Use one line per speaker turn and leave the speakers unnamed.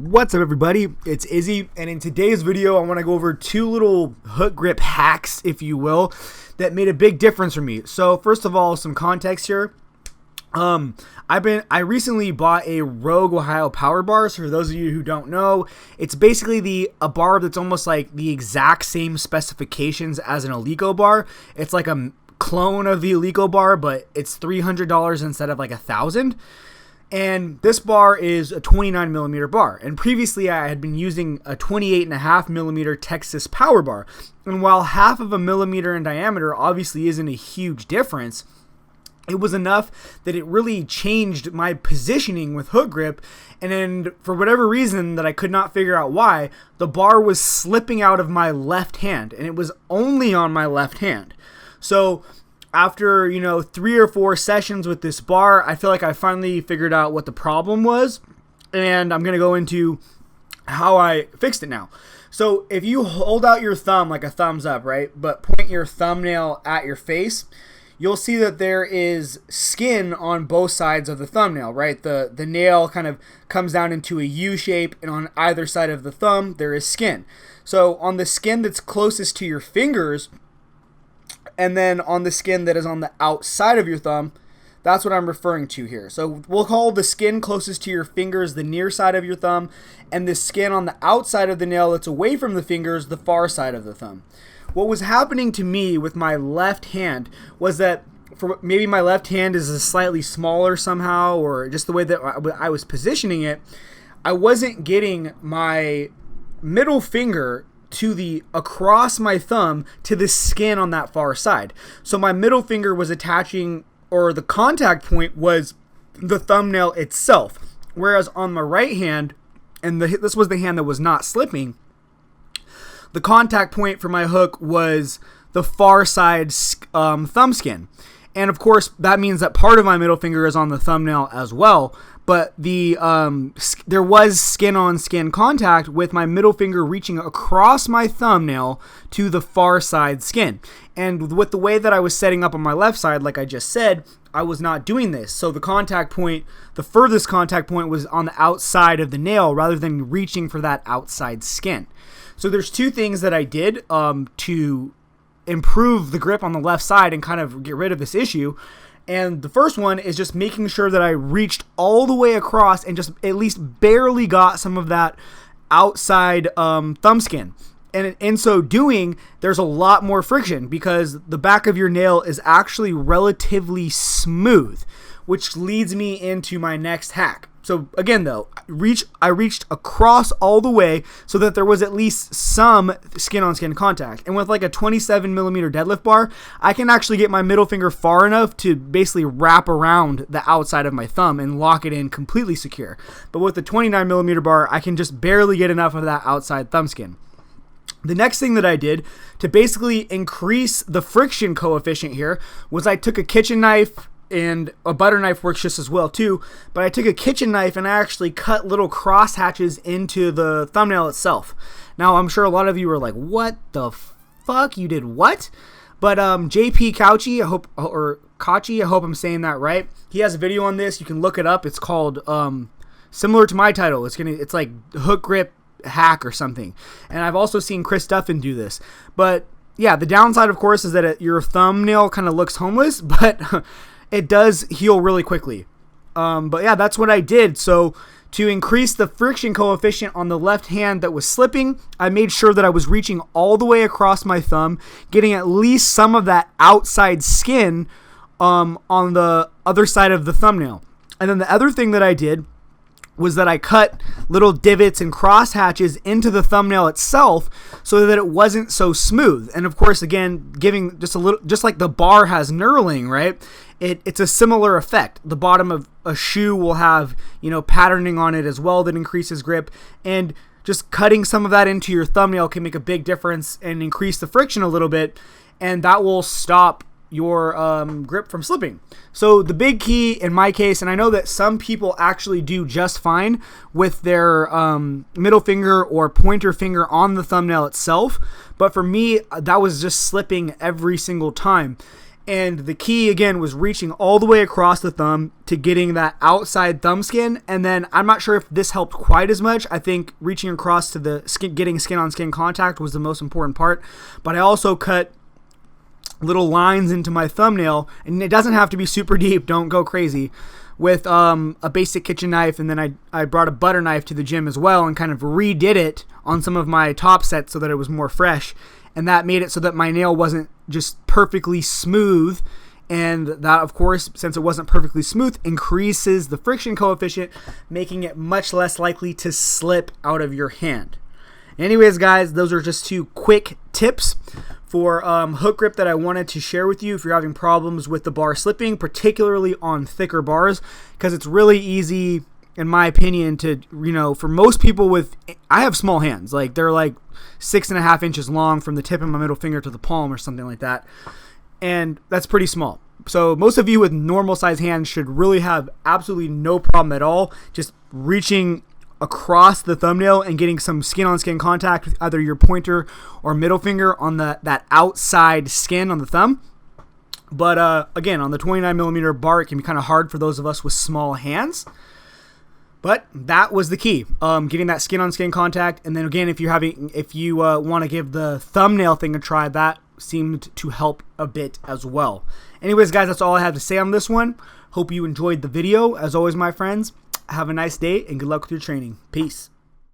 What's up, everybody? It's Izzy, and in today's video I want to go over two little hook grip hacks, if you will, that made a big difference for me. So first of all, some context here. I recently bought a Rogue Ohio power bar. So for those of you who don't know, it's basically a bar that's almost like the exact same specifications as an Eleiko bar. It's like a clone of the Eleiko bar, but it's $300 instead of like $1,000. And this bar is a 29 millimeter bar. And previously I had been using a 28.5 millimeter Texas power bar. And while half of a millimeter in diameter obviously isn't a huge difference, it was enough that it really changed my positioning with hook grip. And then for whatever reason that I could not figure out why, the bar was slipping out of my left hand, and it was only on my left hand. So after, 3 or 4 sessions with this bar, I feel like I finally figured out what the problem was, and I'm going to go into how I fixed it now. So if you hold out your thumb like a thumbs up, right, but point your thumbnail at your face, you'll see that there is skin on both sides of the thumbnail, right? The nail kind of comes down into a U shape, and on either side of the thumb, there is skin. So on the skin that's closest to your fingers, and then on the skin that is on the outside of your thumb, that's what I'm referring to here. So we'll call the skin closest to your fingers the near side of your thumb, and the skin on the outside of the nail that's away from the fingers the far side of the thumb. What was happening to me with my left hand was that maybe my left hand is slightly smaller somehow, or just the way that I was positioning it, I wasn't getting my middle finger across my thumb to the skin on that far side. So my middle finger was attaching, or the contact point was the thumbnail itself. Whereas on my right hand, and this was the hand that was not slipping, the contact point for my hook was the far side thumb skin. And of course, that means that part of my middle finger is on the thumbnail as well. But there was skin-on-skin contact with my middle finger reaching across my thumbnail to the far side skin. And with the way that I was setting up on my left side, like I just said, I was not doing this. So the furthest contact point was on the outside of the nail rather than reaching for that outside skin. So there's two things that I did to improve the grip on the left side and kind of get rid of this issue. And the first one is just making sure that I reached all the way across and just at least barely got some of that outside thumb skin. And in so doing, there's a lot more friction because the back of your nail is actually relatively smooth, which leads me into my next hack. So again, though, I reached across all the way so that there was at least some skin-on-skin contact. And with like a 27 millimeter deadlift bar, I can actually get my middle finger far enough to basically wrap around the outside of my thumb and lock it in completely secure. But with the 29 millimeter bar, I can just barely get enough of that outside thumb skin. The next thing that I did to basically increase the friction coefficient here was I took a kitchen knife, and a butter knife works just as well too, but I took a kitchen knife and I actually cut little cross hatches into the thumbnail itself. Now I'm sure a lot of you are like, what the fuck, you did what? But JP Couchy, I hope I'm saying that right. He has a video on this, you can look it up. It's called similar to my title. It's like hook grip hack or something. And I've also seen Chris Duffin do this. But yeah, the downside of course is that your thumbnail kind of looks homeless, but it does heal really quickly. But yeah, that's what I did. So to increase the friction coefficient on the left hand that was slipping, I made sure that I was reaching all the way across my thumb, getting at least some of that outside skin on the other side of the thumbnail. And then the other thing that I did was that I cut little divots and cross hatches into the thumbnail itself so that it wasn't so smooth. And of course, again, giving just like the bar has knurling, right? It's a similar effect. The bottom of a shoe will have, patterning on it as well that increases grip, and just cutting some of that into your thumbnail can make a big difference and increase the friction a little bit, and that will stop your grip from slipping. So the big key in my case, and I know that some people actually do just fine with their middle finger or pointer finger on the thumbnail itself, but for me, that was just slipping every single time. And the key, again, was reaching all the way across the thumb to getting that outside thumb skin. And then I'm not sure if this helped quite as much. I think reaching across to the skin, getting skin-on-skin contact was the most important part. But I also cut little lines into my thumbnail. And it doesn't have to be super deep. Don't go crazy. With a basic kitchen knife. And then I brought a butter knife to the gym as well and kind of redid it on some of my top sets so that it was more fresh. And that made it so that my nail wasn't just perfectly smooth. And that, of course, since it wasn't perfectly smooth, increases the friction coefficient, making it much less likely to slip out of your hand. Anyways, guys, those are just 2 quick tips for hook grip that I wanted to share with you if you're having problems with the bar slipping, particularly on thicker bars, because it's really easy, in my opinion, to, for most people I have small hands. Like, they're like 6.5 inches long from the tip of my middle finger to the palm or something like that. And that's pretty small. So most of you with normal size hands should really have absolutely no problem at all just reaching across the thumbnail and getting some skin-on-skin contact with either your pointer or middle finger on that outside skin on the thumb. But again, on the 29mm bar, it can be kind of hard for those of us with small hands. But that was the key, getting that skin-on-skin contact. And then again, if you want to give the thumbnail thing a try, that seemed to help a bit as well. Anyways, guys, that's all I have to say on this one. Hope you enjoyed the video. As always, my friends, have a nice day and good luck with your training. Peace.